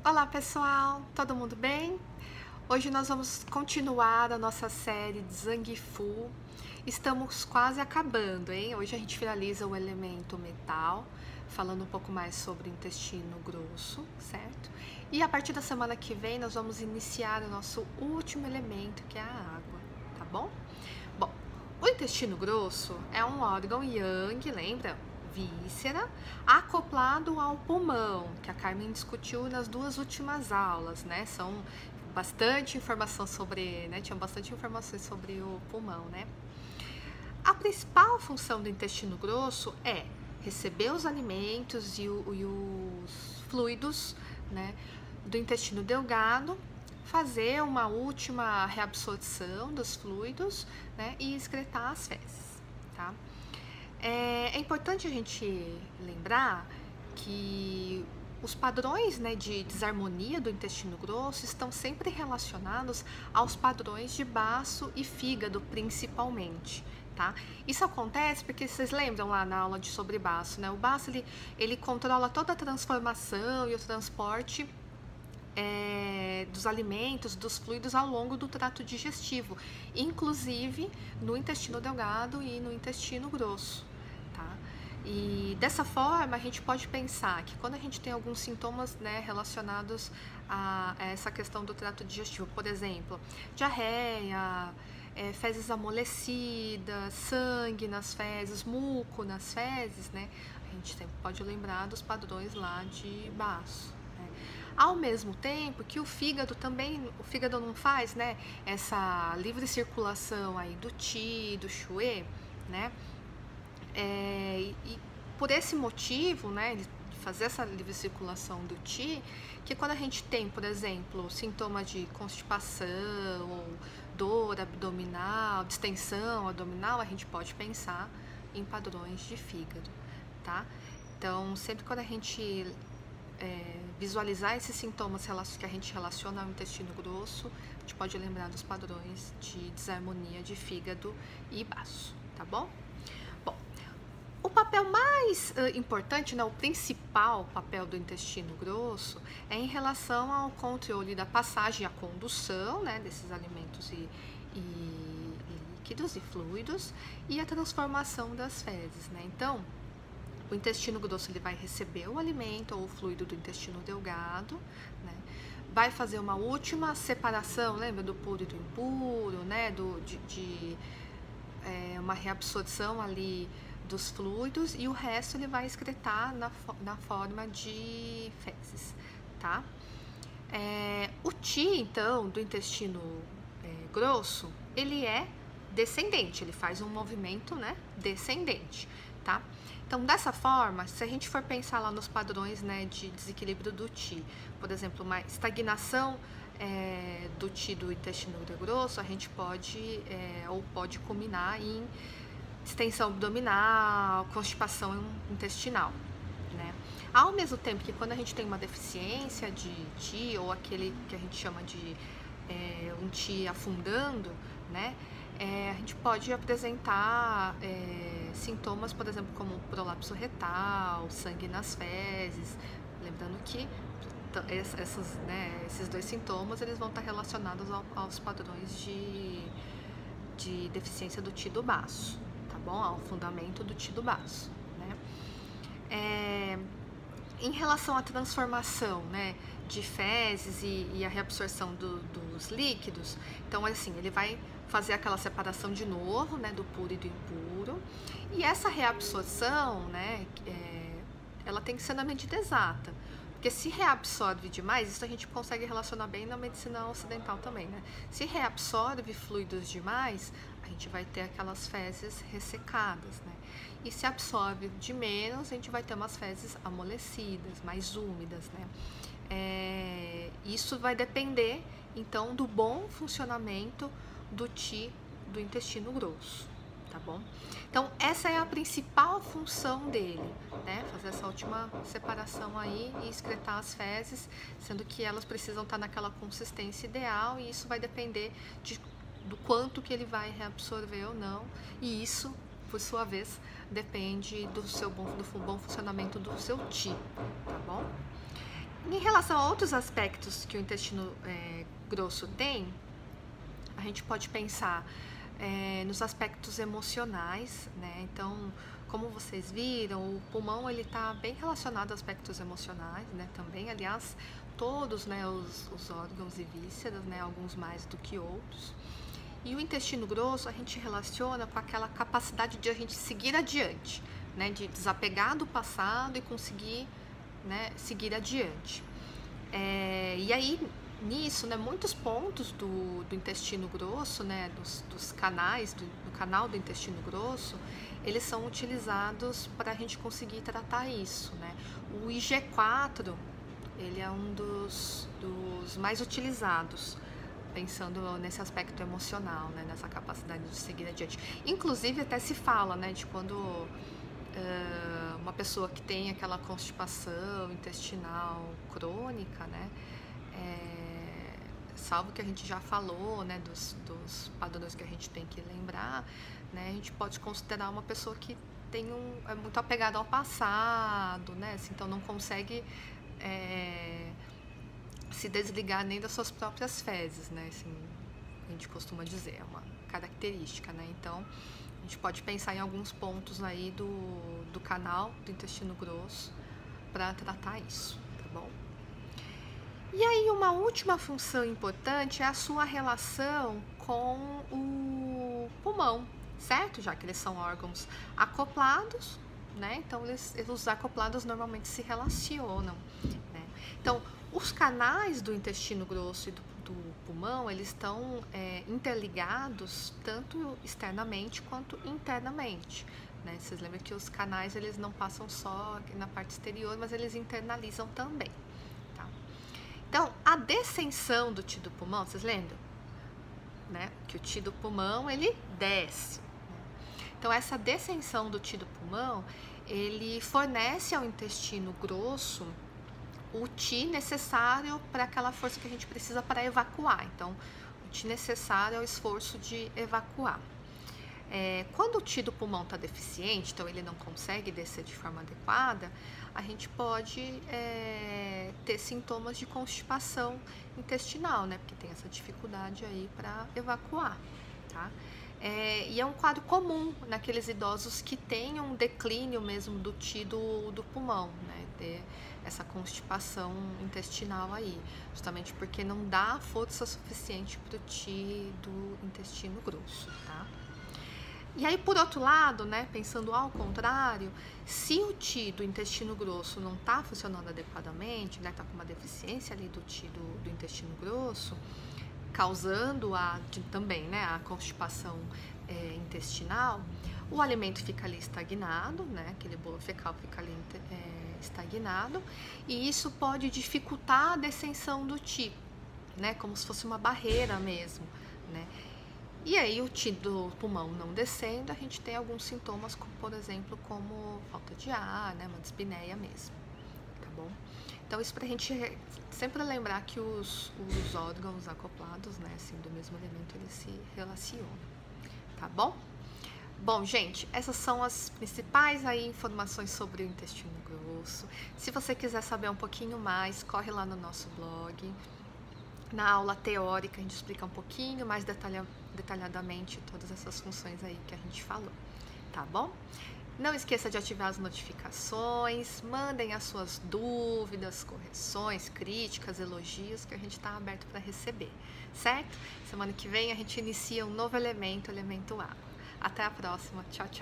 Olá pessoal, todo mundo bem? Hoje nós vamos continuar a nossa série de Zangifu. Estamos quase acabando, hein? Hoje a gente finaliza o elemento metal, falando um pouco mais sobre o intestino grosso, certo? E a partir da semana que vem nós vamos iniciar o nosso último elemento, que é a água, tá bom? Bom, o intestino grosso é um órgão yang, lembra? Víscera, acoplado ao pulmão, que a Carmen discutiu nas duas últimas aulas, né? São bastante informação sobre, né? Tinham bastante informações sobre o pulmão, né? A principal função do intestino grosso é receber os alimentos e os fluidos, né, do intestino delgado, fazer uma última reabsorção dos fluidos, né, e excretar as fezes, tá? É importante a gente lembrar que os padrões, né, de desarmonia do intestino grosso estão sempre relacionados aos padrões de baço e fígado, principalmente, tá? Isso acontece porque vocês lembram lá na aula de sobre baço, né? O baço ele controla toda a transformação e o transporte dos alimentos, dos fluidos ao longo do trato digestivo, inclusive no intestino delgado e no intestino grosso, tá? E dessa forma a gente pode pensar que quando a gente tem alguns sintomas, né, relacionados a essa questão do trato digestivo, por exemplo, diarreia, fezes amolecidas, sangue nas fezes, muco nas fezes, né, a gente sempre pode lembrar dos padrões lá de baço. Ao mesmo tempo que o fígado não faz, né, essa livre circulação aí do Qi, do Xue, né, e por esse motivo, né, de fazer essa livre circulação do Qi, que quando a gente tem, por exemplo, sintoma de constipação, ou dor abdominal, distensão abdominal, a gente pode pensar em padrões de fígado, tá? Então, sempre quando a gente visualizar esses sintomas que a gente relaciona ao intestino grosso, a gente pode lembrar dos padrões de desarmonia de fígado e baço, tá bom? Bom, o papel mais importante, né, o principal papel do intestino grosso é em relação ao controle da passagem e a condução, né, desses alimentos e líquidos e fluidos e a transformação das fezes, né? Então, o intestino grosso ele vai receber o alimento ou o fluido do intestino delgado, né? Vai fazer uma última separação, lembra do puro e do impuro, né? Uma reabsorção ali dos fluidos e o resto ele vai excretar na forma de fezes, tá? O Qi, então, do intestino grosso, ele é descendente, ele faz um movimento, né, descendente, tá? Então, dessa forma, se a gente for pensar lá nos padrões, né, de desequilíbrio do Qi, por exemplo, uma estagnação do Qi do intestino grosso, a gente pode culminar em distensão abdominal, constipação intestinal, né? Ao mesmo tempo que quando a gente tem uma deficiência de Qi, ou aquele que a gente chama de um Qi afundando, né? A gente pode apresentar sintomas, por exemplo, como prolapso retal, sangue nas fezes, lembrando que esses dois sintomas eles vão estar relacionados aos padrões de deficiência do Qi do baço, tá bom? Ao fundamento do Qi do baço, né? Em relação à transformação, né, de fezes e a reabsorção dos líquidos, então assim, ele vai fazer aquela separação de novo, né, do puro e do impuro, e essa reabsorção, né, ela tem que ser na medida exata, porque se reabsorve demais, isso a gente consegue relacionar bem na medicina ocidental também, né, se reabsorve fluidos demais, a gente vai ter aquelas fezes ressecadas, né, e se absorve de menos, a gente vai ter umas fezes amolecidas, mais úmidas, né. Isso vai depender, então, do bom funcionamento do Qi do intestino grosso, tá bom? Então, essa é a principal função dele, né? Fazer essa última separação aí e excretar as fezes, sendo que elas precisam estar naquela consistência ideal e isso vai depender do quanto que ele vai reabsorver ou não, e isso, por sua vez, depende do bom funcionamento do seu Qi, tá bom? Em relação a outros aspectos que o intestino grosso tem, a gente pode pensar nos aspectos emocionais, né? Então, como vocês viram, o pulmão ele está bem relacionado a aspectos emocionais, né? Também, aliás, todos, né, os órgãos e vísceras, né? Alguns mais do que outros. E o intestino grosso a gente relaciona com aquela capacidade de a gente seguir adiante, né? De desapegar do passado e conseguir, né, seguir adiante. E aí, nisso, né, muitos pontos do intestino grosso, né, dos canais, do canal do intestino grosso, eles são utilizados para a gente conseguir tratar isso, né? O IG4, ele é um dos mais utilizados, pensando nesse aspecto emocional, né, nessa capacidade de seguir adiante. Inclusive, até se fala, né, de quando uma pessoa que tem aquela constipação intestinal crônica, né, salvo que a gente já falou, né, dos padrões que a gente tem que lembrar, né, a gente pode considerar uma pessoa que é muito apegada ao passado, né, assim, então não consegue se desligar nem das suas próprias fezes, né, assim, a gente costuma dizer, é uma característica, né, então a gente pode pensar em alguns pontos aí do canal do intestino grosso para tratar isso, tá bom? E aí uma última função importante é a sua relação com o pulmão, certo? Já que eles são órgãos acoplados, né? Então os acoplados normalmente se relacionam, né? Então os canais do intestino grosso e do pulmão, eles estão interligados tanto externamente quanto internamente, né? Vocês lembram que os canais eles não passam só na parte exterior, mas eles internalizam também, tá? Então, a descensão do ti do pulmão, vocês lembram? Né? Que o ti do pulmão, ele desce, né? Então, essa descensão do ti do pulmão, ele fornece ao intestino grosso o ti necessário para aquela força que a gente precisa para evacuar. Então, o ti necessário é o esforço de evacuar. Quando o ti do pulmão está deficiente, então ele não consegue descer de forma adequada, a gente pode ter sintomas de constipação intestinal, né? Porque tem essa dificuldade aí para evacuar, tá? E é um quadro comum naqueles idosos que têm um declínio mesmo do ti do pulmão, né? Ter essa constipação intestinal aí, justamente porque não dá força suficiente para o ti do intestino grosso, tá? E aí, por outro lado, né, pensando ao contrário, se o ti do intestino grosso não está funcionando adequadamente, né, está com uma deficiência ali do ti do intestino grosso, causando também, né, a constipação intestinal, o alimento fica ali estagnado, né, aquele bolo fecal fica ali estagnado, e isso pode dificultar a descensão do ti, né, como se fosse uma barreira mesmo, né. E aí o ti do pulmão não descendo, a gente tem alguns sintomas, como, por exemplo, como falta de ar, né, uma dispneia mesmo, tá bom? Então isso pra gente sempre lembrar que os órgãos acoplados, né, assim, do mesmo elemento, eles se relacionam, tá bom? Bom, gente, essas são as principais aí informações sobre o intestino grosso. Se você quiser saber um pouquinho mais, corre lá no nosso blog. Na aula teórica a gente explica um pouquinho mais detalhadamente todas essas funções aí que a gente falou, tá bom? Não esqueça de ativar as notificações, mandem as suas dúvidas, correções, críticas, elogios, que a gente está aberto para receber, certo? Semana que vem a gente inicia um novo elemento, o elemento água. Até a próxima, tchau, tchau!